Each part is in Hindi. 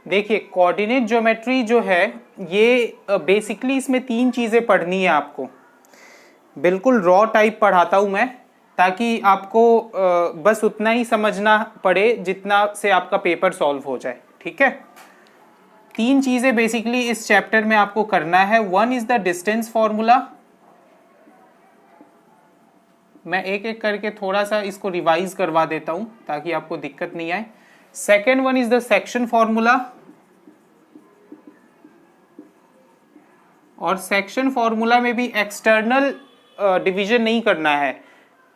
देखिए कोऑर्डिनेट ज्योमेट्री जो है ये बेसिकली इसमें 3 चीजें पढ़नी है आपको। बिल्कुल रॉ टाइप पढ़ाता हूं मैं, ताकि आपको बस उतना ही समझना पड़े जितना से आपका पेपर सॉल्व हो जाए। ठीक है, 3 चीजें बेसिकली इस चैप्टर में आपको करना है। One is the distance formula. मैं एक एक करके थोड़ा सा इसको रिवाइज करवा देता हूं ताकि आपको दिक्कत नहीं आए। Second one is the section formula, और सेक्शन फॉर्मूला में भी एक्सटर्नल डिवीजन नहीं करना है,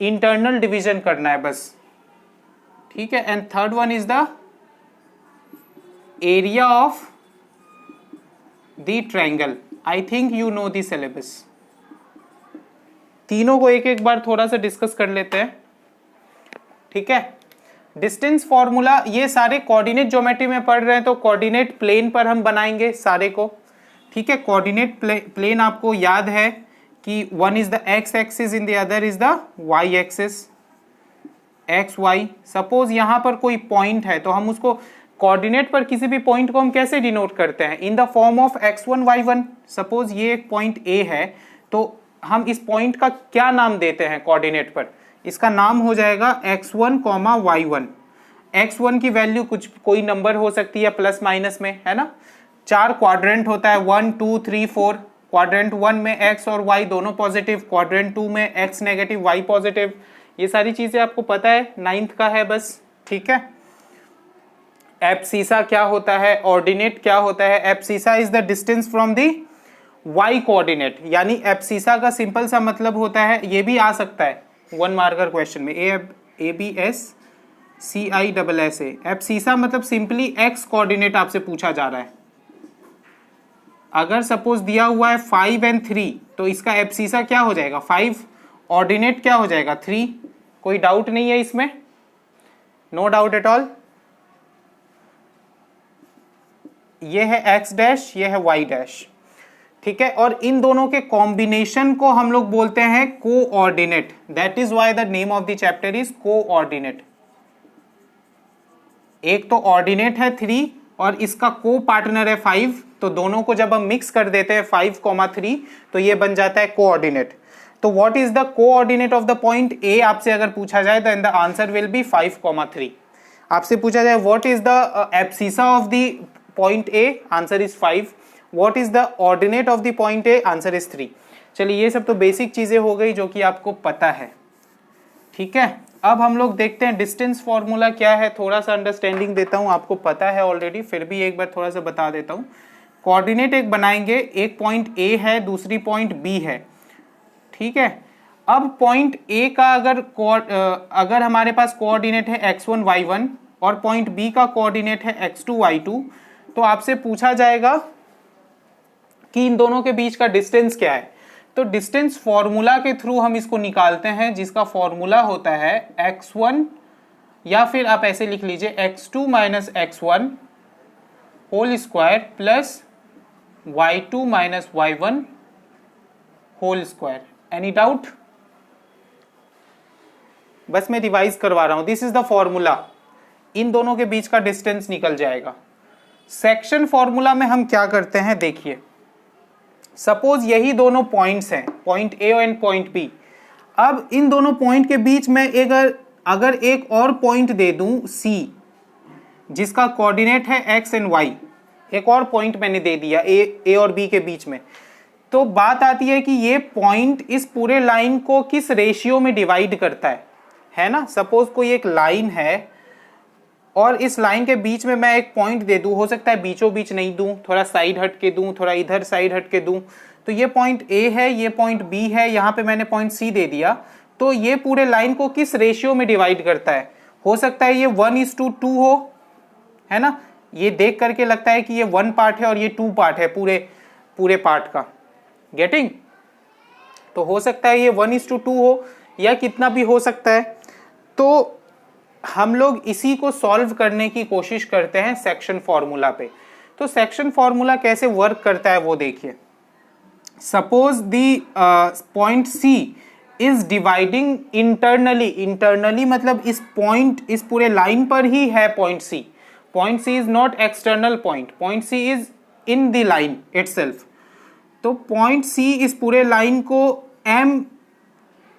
इंटरनल डिवीजन करना है बस। ठीक है, and third one is the area of the triangle. I think you know the syllabus. तीनों को एक एक बार थोड़ा सा डिस्कस कर लेते हैं। ठीक है, डिस्टेंस फॉर्मूला ये सारे कोऑर्डिनेट ज्योमेट्री में पढ़ रहे हैं तो कोऑर्डिनेट प्लेन पर हम बनाएंगे सारे को। ठीक है, कोऑर्डिनेट प्लेन आपको याद है कि one is the X axis in the other is the Y axis, X Y. Suppose यहां पर कोई पॉइंट है तो हम उसको कोऑर्डिनेट पर किसी भी पॉइंट को हम कैसे डिनोट करते हैं? In the form of x1 y1। Suppose ये एक पॉइंट A है तो हम इस पॉइंट का क्या नाम देते हैं कोऑर्डिनेट पर? इसका नाम हो जाएगा x1, y1। x1 की वैल्यू कोई नंबर हो सकती है प्लस माइनस में, है ना। 4 क्वाड्रेंट होता है, 1 2 3 4। क्वाड्रेंट 1 में x और y दोनों पॉजिटिव, क्वाड्रेंट 2 में x नेगेटिव y पॉजिटिव। ये सारी चीजें आपको पता है, 9th का है बस। ठीक है, एब्सिसा क्या होता है, ऑर्डिनेट क्या होता है? Abscissa is the distance from the y coordinate, यानी एब्सिसा का सिंपल सा मतलब होता है, ये भी आ सकता है 1 मार्कर क्वेश्चन में, ABSCISSA। एब्सिसा मतलब सिंपली x कोऑर्डिनेट आपसे पूछा जा रहा है। अगर सपोज दिया हुआ है 5 और 3 तो इसका एब्सिसा क्या हो जाएगा? 5। ऑर्डिनेट क्या हो जाएगा? 3। कोई डाउट नहीं है इसमें? No doubt at all. ये है x डैश, ये है y डैश। ठीक है, और इन दोनों के कॉम्बिनेशन को हम लोग बोलते हैं coordinate. That is why the name of the chapter is coordinate. एक तो ऑर्डिनेट है 3 और इसका को पार्टनर है 5, तो दोनों को जब हम मिक्स कर देते हैं 5, 3 तो ये बन जाता है कोऑर्डिनेट। तो what is the coordinate of the point A आपसे अगर पूछा जाए then the answer will be 5, 3। आपसे पूछा जाए what is the abscissa of the point A, answer is 5। What is the ordinate of the point A, answer is 3। चलिए ये सब तो बेसिक चीजें हो गई जो कि आपको पता है। ठीक है, अब हम लोग देखते हैं डिस्टेंस फॉर्मूला क्या है। थोड़ा सा अंडरस्टैंडिंग देता हूं, आपको पता है ऑलरेडी, फिर भी एक बार थोड़ा सा बता देता हूं। कोऑर्डिनेट एक बनाएंगे, एक पॉइंट A है, दूसरी पॉइंट B है। ठीक है, अब पॉइंट A का अगर हमारे पास कोऑर्डिनेट है x1 y1 और पॉइंट B का कोऑर्डिनेट है x2 y2, तो आपसे पूछा जाएगा कि इन दोनों के बीच का डिस्टेंस क्या है। तो डिस्टेंस फॉर्मूला के थ्रू हम इसको निकालते हैं, जिसका फॉर्मूला होता है x1, या फिर आप ऐसे लिख लीजिए x2 minus x1 whole square plus y2 minus y1 whole square. Any doubt? बस मैं रिवाइज करवा रहा हूं। दिस इज द फॉर्मूला, इन दोनों के बीच का डिस्टेंस निकल जाएगा। सेक्शन फॉर्मूला में हम क्या करते हैं, देखिए सपोज यही दोनों पॉइंट्स हैं, point A and point B। अब इन दोनों पॉइंट के बीच में अगर एक और पॉइंट दे दूं C, जिसका कोऑर्डिनेट है x एंड y, एक और पॉइंट मैंने दे दिया A और B के बीच में, तो बात आती है कि ये पॉइंट इस पूरे लाइन को किस रेशियो में डिवाइड करता है ना। सपोज कोई एक लाइन है और इस लाइन के बीच में मैं एक पॉइंट दे दूं, हो सकता है बीचों बीच नहीं दूं, थोड़ा साइड हट के दूं, थोड़ा इधर साइड हट के दूं। तो ये पॉइंट A है, ये पॉइंट B है, यहाँ पे मैंने पॉइंट C दे दिया। तो ये पूरे लाइन को किस रेशियो में डिवाइड करता है? हो सकता है ये 1:2 हो, है ना। ये देख करके लगता है कि ये 1 पार्ट है और ये 2 पार्ट है पूरे पार्ट का। गेटिंग? तो हो सकता है ये 1:2 हो या कितना भी हो सकता है। तो हम लोग इसी को सॉल्व करने की कोशिश करते हैं सेक्शन फॉर्मूला पे। तो सेक्शन फॉर्मूला कैसे वर्क करता है वो देखिए। Suppose the point C is dividing internally मतलब इस पूरे लाइन पर ही है point C। Point C is not external point C is in the line itself. तो पॉइंट सी इस पूरे लाइन को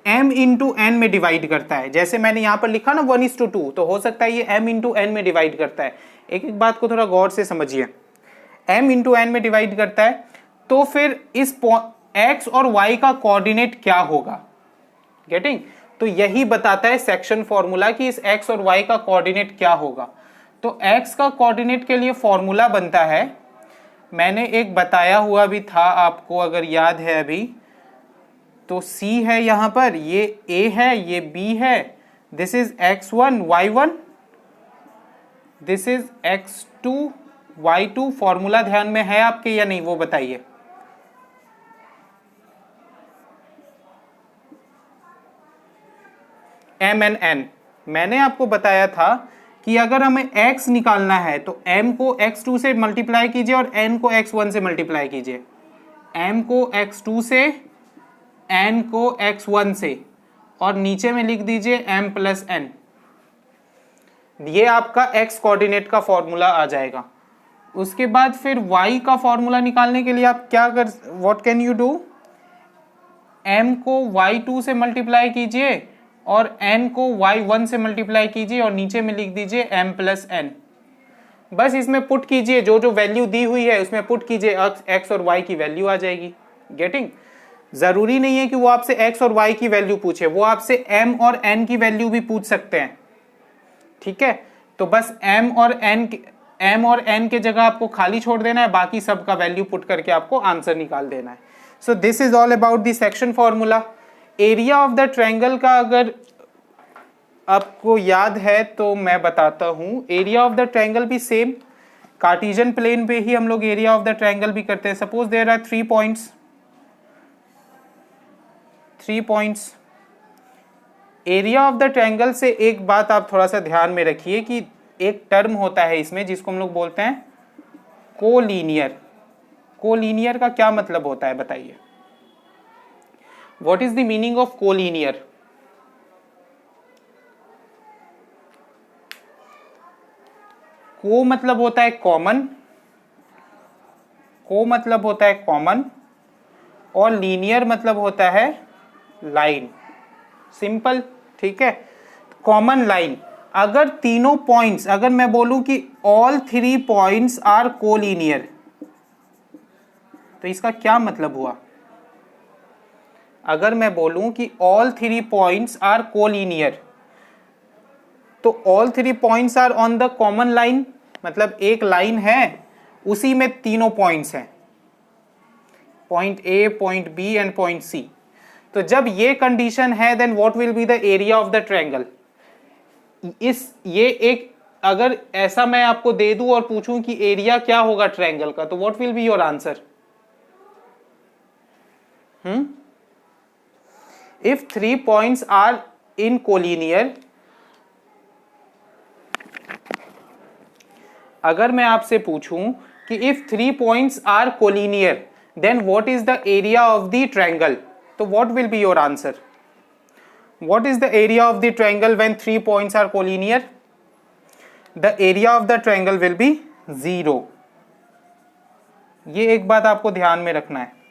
m इंटू एन में डिवाइड करता है। जैसे मैंने यहां पर लिखा ना 1:2, तो हो सकता है ये m इंटू एन में डिवाइड करता है। एक एक बात को थोड़ा गौर से समझिए, m इंटू एन में डिवाइड करता है। तो फिर इस x और y का कोऑर्डिनेट क्या होगा, गेटिंग? तो यही बताता है सेक्शन फॉर्मूला कि इस x और y का कोऑर्डिनेट क्या होगा। तो x का कोऑर्डिनेट के लिए फॉर्मूला बनता है, मैंने एक बताया हुआ भी था आपको अगर याद है अभी, तो c है यहां पर, ये a है, ये b है, this is x1 y1, this is x2 y2। Formula ध्यान में है आपके या नहीं वो बताइए। m एंड n मैंने आपको बताया था कि अगर हमें x निकालना है तो m को x2 से मल्टीप्लाई कीजिए और n को x1 से मल्टीप्लाई कीजिए, m को x2 से, n को x1 से, और नीचे में लिख दीजिए m प्लस n। ये आपका x कोऑर्डिनेट का फॉर्मूला आ जाएगा। उसके बाद फिर y का फॉर्मूला निकालने के लिए आप क्या what can you do, m को y2 से मल्टीप्लाई कीजिए और n को y1 से मल्टीप्लाई कीजिए और नीचे में लिख दीजिए m प्लस n। बस इसमें पुट कीजिए, जो जो वैल्यू दी हुई है उसमें पुट कीजिए, x और y की वैल्यू आ जाएगी। गेटिंग? जरूरी नहीं है कि वो आपसे x और y की वैल्यू पूछे, वो आपसे m और n की वैल्यू भी पूछ सकते हैं, ठीक है? तो बस m और n के जगह आपको खाली छोड़ देना है, बाकी सब का वैल्यू पुट करके आपको आंसर निकाल देना है। So this is all about the section formula. Area of the triangle का अगर आपको याद है तो मैं बताता हूं। एरिया ऑफ द ट्रायंगल भी सेम कार्टेशियन प्लेन पे ही हम लोग एरिया ऑफ द ट्रायंगल भी करते हैं। Suppose there are 3 points. Area of the triangle से एक बात आप थोड़ा सा ध्यान में रखिए कि एक टर्म होता है इसमें जिसको हम लोग बोलते हैं कोलीनियर। कोलीनियर का क्या मतलब होता है बताइए? What is the meaning of collinear? को मतलब होता है कॉमन, और लीनियर मतलब होता है लाइन। सिंपल, ठीक है? Common line. अगर तीनों पॉइंट्स, अगर मैं बोलूं कि all 3 points are collinear, तो इसका क्या मतलब हुआ? अगर मैं बोलूं कि all 3 points are collinear, तो all 3 points are on the common line, मतलब एक लाइन है उसी में तीनों पॉइंट्स हैं, point A, point B and point C। तो जब ये कंडीशन है then what will be the area of the triangle. ये एक, अगर ऐसा मैं आपको दे दूं और पूछूं कि एरिया क्या होगा ट्रायंगल का, तो what will be your answer? If 3 points are in collinear, अगर मैं आपसे पूछूं कि if 3 points are collinear, then what is the area of the triangle? तो what will be your answer? What is the area of the triangle when 3 points are collinear? The area of the triangle will be 0. ये एक बात आपको ध्यान में रखना है।